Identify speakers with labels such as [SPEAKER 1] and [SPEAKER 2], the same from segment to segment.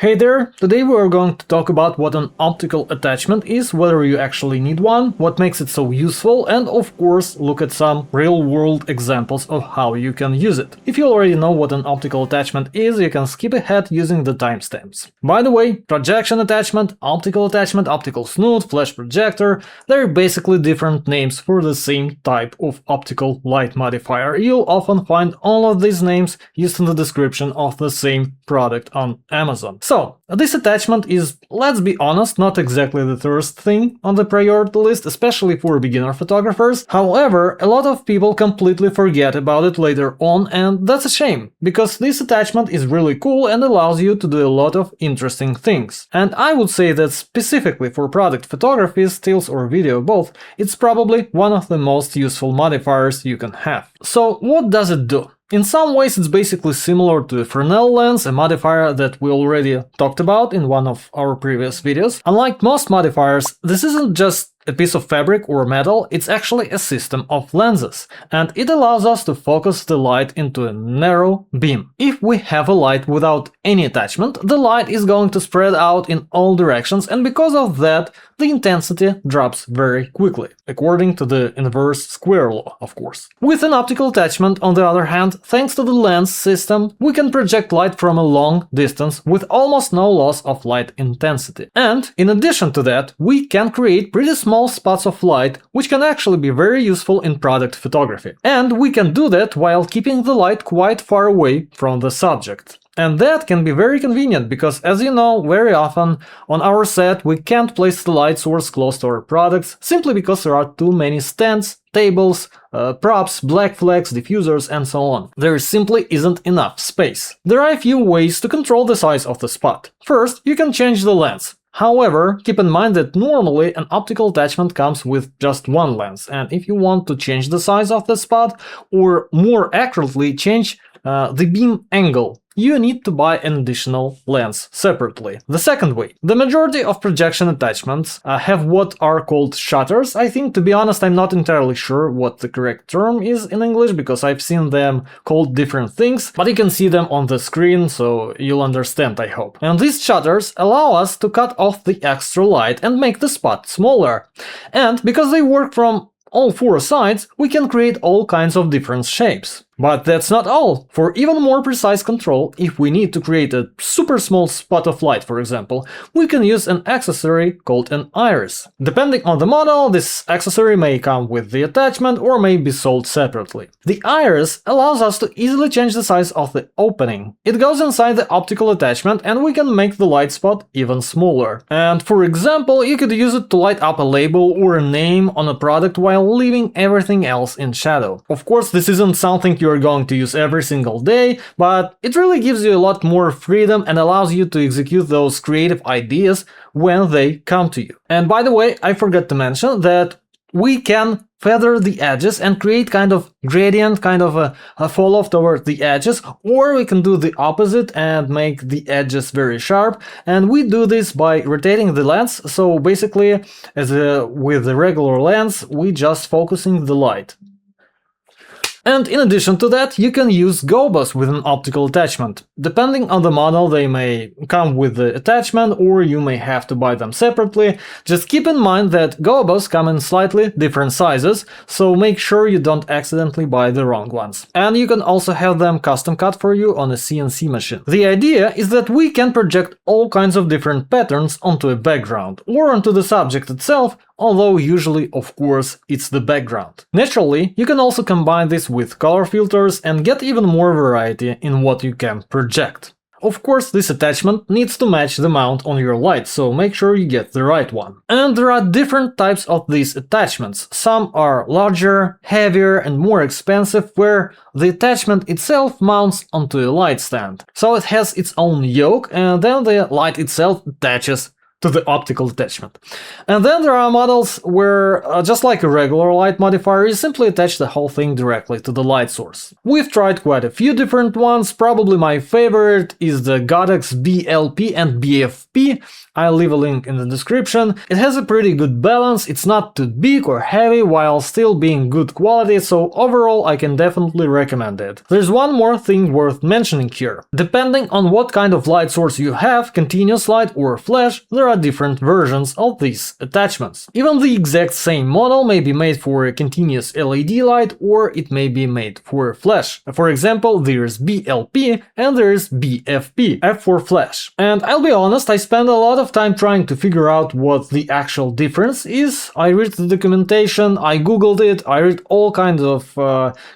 [SPEAKER 1] Hey there! Today we are going to talk about what an optical attachment is, whether you actually need one, what makes it so useful, and of course look at some real-world examples of how you can use it. If you already know what an optical attachment is, you can skip ahead using the timestamps. By the way, projection attachment, optical snoot, flash projector, they're basically different names for the same type of optical light modifier. You'll often find all of these names used in the description of the same product on Amazon. So, this attachment is, let's be honest, not exactly the first thing on the priority list, especially for beginner photographers. However, a lot of people completely forget about it later on, and that's a shame, because this attachment is really cool and allows you to do a lot of interesting things. And I would say that specifically for product photography, stills or video both, it's probably one of the most useful modifiers you can have. So, what does it do? In some ways it's basically similar to a Fresnel lens, a modifier that we already talked about in one of our previous videos. Unlike most modifiers, this isn't just a piece of fabric or metal, it's actually a system of lenses, and it allows us to focus the light into a narrow beam. If we have a light without any attachment, the light is going to spread out in all directions, and because of that, the intensity drops very quickly, according to the inverse square law, of course. With an optical attachment, on the other hand, thanks to the lens system, we can project light from a long distance with almost no loss of light intensity. And, in addition to that, we can create pretty small spots of light, which can actually be very useful in product photography. And we can do that while keeping the light quite far away from the subject. And that can be very convenient, because as you know, very often on our set we can't place the light source close to our products, simply because there are too many stands, tables, props, black flags, diffusers, and so on. There simply isn't enough space. There are a few ways to control the size of the spot. First, you can change the lens. However, keep in mind that normally an optical attachment comes with just one lens, and if you want to change the size of the spot, or more accurately change the beam angle, you need to buy an additional lens separately. The second way. The majority of projection attachments have what are called shutters. I think, to be honest, I'm not entirely sure what the correct term is in English, because I've seen them called different things, but you can see them on the screen, so you'll understand, I hope. And these shutters allow us to cut off the extra light and make the spot smaller. And because they work from all four sides, we can create all kinds of different shapes. But that's not all. For even more precise control, if we need to create a super small spot of light, for example, we can use an accessory called an iris. Depending on the model, this accessory may come with the attachment or may be sold separately. The iris allows us to easily change the size of the opening. It goes inside the optical attachment, and we can make the light spot even smaller. And for example, you could use it to light up a label or a name on a product while leaving everything else in shadow. Of course, this isn't something you're going to use every single day, but it really gives you a lot more freedom and allows you to execute those creative ideas when they come to you. And by the way, I forgot to mention that we can feather the edges and create kind of gradient, kind of a fall off toward the edges, or we can do the opposite and make the edges very sharp, and we do this by rotating the lens. So basically, with the regular lens, we just focusing the light. And in addition to that, you can use gobos with an optical attachment. Depending on the model, they may come with the attachment, or you may have to buy them separately. Just keep in mind that gobos come in slightly different sizes, so make sure you don't accidentally buy the wrong ones. And you can also have them custom cut for you on a CNC machine. The idea is that we can project all kinds of different patterns onto a background, or onto the subject itself, although usually, of course, it's the background. Naturally, you can also combine this with color filters and get even more variety in what you can project. Of course, this attachment needs to match the mount on your light, so make sure you get the right one. And there are different types of these attachments. Some are larger, heavier, and more expensive, where the attachment itself mounts onto a light stand. So it has its own yoke, and then the light itself attaches to the optical attachment. And then there are models where, just like a regular light modifier, you simply attach the whole thing directly to the light source. We've tried quite a few different ones, probably my favorite is the Godox BLP and BFP. I'll leave a link in the description. It has a pretty good balance, it's not too big or heavy while still being good quality, so overall I can definitely recommend it. There's one more thing worth mentioning here. Depending on what kind of light source you have, continuous light or flash, there are different versions of these attachments. Even the exact same model may be made for a continuous LED light or it may be made for flash. For example, there's BLP and there's BFP, F for flash. And I'll be honest, I spend a lot of time trying to figure out what the actual difference is. I read the documentation, I googled it, I read all kinds of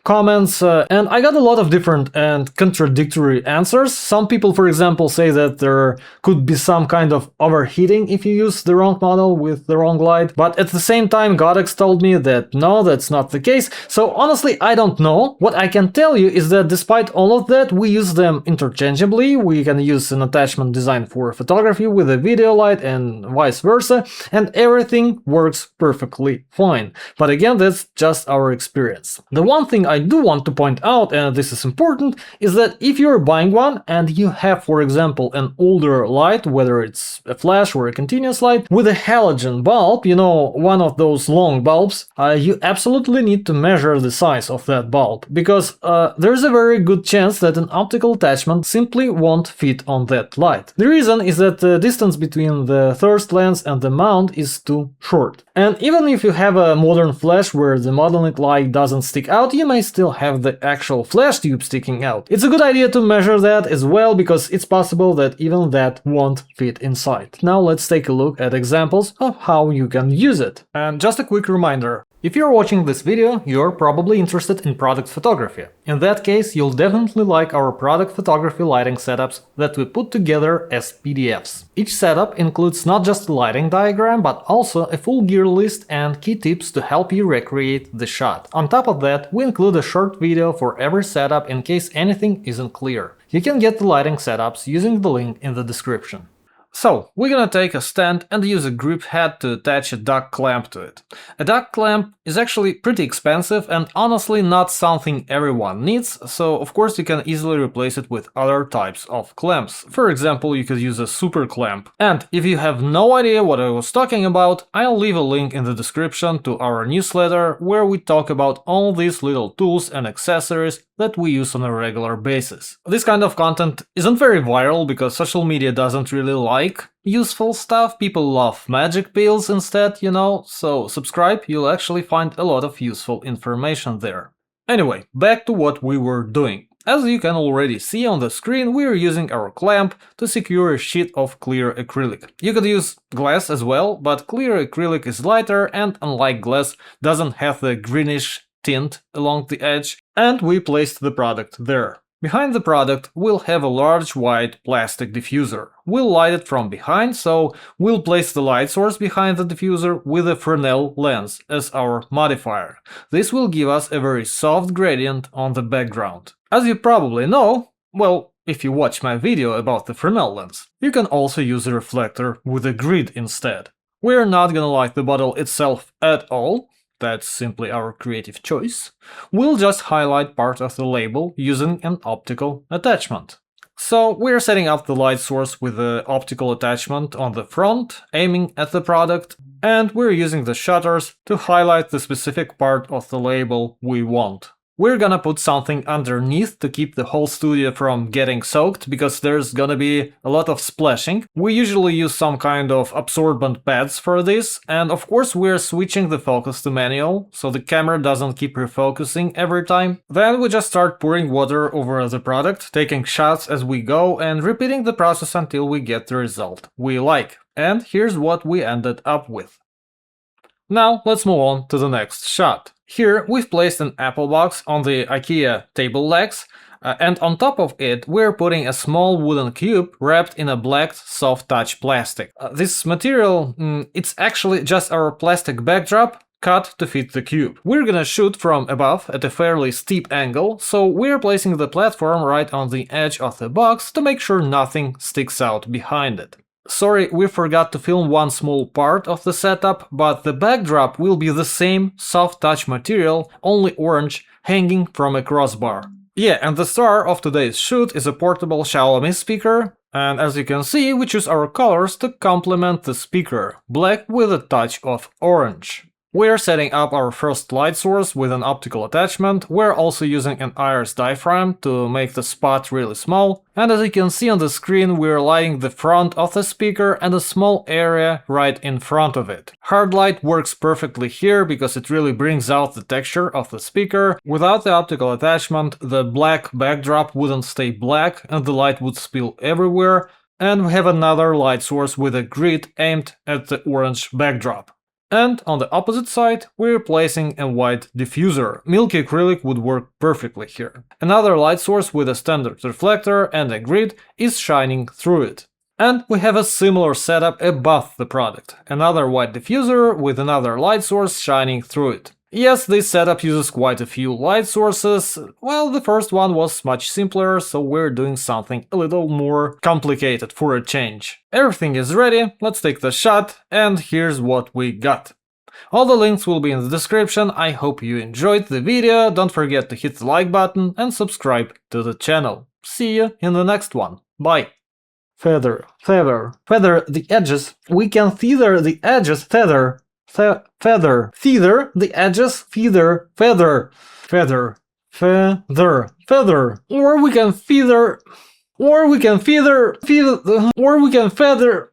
[SPEAKER 1] comments, and I got a lot of different and contradictory answers. Some people, for example, say that there could be some kind of overheating if you use the wrong model with the wrong light, but at the same time Godox told me that no, that's not the case. So honestly, I don't know. What I can tell you is that despite all of that, we use them interchangeably. We can use an attachment designed for photography with a video light and vice versa, and everything works perfectly fine. But again, that's just our experience. The one thing I do want to point out, and this is important, is that if you're buying one and you have, for example, an older light, whether it's a flash or a continuous light, with a halogen bulb, you know, one of those long bulbs, you absolutely need to measure the size of that bulb, because there's a very good chance that an optical attachment simply won't fit on that light. The reason is that the distance between the thirst lens and the mount is too short. And even if you have a modern flash where the modeling light doesn't stick out, you may still have the actual flash tube sticking out. It's a good idea to measure that as well, because it's possible that even that won't fit inside. Now let's take a look at examples of how you can use it. And just a quick reminder, if you're watching this video, you're probably interested in product photography. In that case, you'll definitely like our product photography lighting setups that we put together as PDFs. Each setup includes not just a lighting diagram, but also a full gear list and key tips to help you recreate the shot. On top of that, we include a short video for every setup in case anything isn't clear. You can get the lighting setups using the link in the description. So, we're gonna take a stand and use a grip head to attach a duck clamp to it. A duck clamp is actually pretty expensive and honestly not something everyone needs, so of course you can easily replace it with other types of clamps. For example, you could use a super clamp. And if you have no idea what I was talking about, I'll leave a link in the description to our newsletter where we talk about all these little tools and accessories that we use on a regular basis. This kind of content isn't very viral because social media doesn't really like useful stuff. People love magic pills instead, you know, so subscribe, you'll actually find a lot of useful information there. Anyway, back to what we were doing. As you can already see on the screen, we are using our clamp to secure a sheet of clear acrylic. You could use glass as well, but clear acrylic is lighter and, unlike glass, doesn't have the greenish tint along the edge, and we placed the product there. Behind the product, we'll have a large white plastic diffuser. We'll light it from behind, so we'll place the light source behind the diffuser with a Fresnel lens as our modifier. This will give us a very soft gradient on the background. As you probably know, well, if you watch my video about the Fresnel lens, you can also use a reflector with a grid instead. We're not gonna light the bottle itself at all. That's simply our creative choice. We'll just highlight part of the label using an optical attachment. So we're setting up the light source with the optical attachment on the front, aiming at the product, and we're using the shutters to highlight the specific part of the label we want. We're gonna put something underneath to keep the whole studio from getting soaked, because there's gonna be a lot of splashing. We usually use some kind of absorbent pads for this, and of course we're switching the focus to manual, so the camera doesn't keep refocusing every time. Then we just start pouring water over the product, taking shots as we go, and repeating the process until we get the result we like. And here's what we ended up with. Now let's move on to the next shot. Here we've placed an apple box on the IKEA table legs, and on top of it we're putting a small wooden cube wrapped in a black soft touch plastic. This material, it's actually just our plastic backdrop cut to fit the cube. We're gonna shoot from above at a fairly steep angle, so we're placing the platform right on the edge of the box to make sure nothing sticks out behind it. Sorry, we forgot to film one small part of the setup, but the backdrop will be the same soft touch material, only orange, hanging from a crossbar. Yeah, and the star of today's shoot is a portable Xiaomi speaker, and as you can see, we choose our colors to complement the speaker, black with a touch of orange. We're setting up our first light source with an optical attachment. We're also using an iris diaphragm to make the spot really small, and as you can see on the screen, we're lighting the front of the speaker and a small area right in front of it. Hard light works perfectly here because it really brings out the texture of the speaker. Without the optical attachment, the black backdrop wouldn't stay black and the light would spill everywhere, and we have another light source with a grid aimed at the orange backdrop. And on the opposite side, we're placing a white diffuser. Milky acrylic would work perfectly here. Another light source with a standard reflector and a grid is shining through it. And we have a similar setup above the product. Another white diffuser with another light source shining through it. Yes, this setup uses quite a few light sources. Well, the first one was much simpler, so we're doing something a little more complicated for a change. Everything is ready, let's take the shot, and here's what we got. All the links will be in the description. I hope you enjoyed the video, don't forget to hit the like button and subscribe to the channel. See you in the next one. Bye! Feather the edges. We can feather the edges, feather the edges, feather. Or we can feather.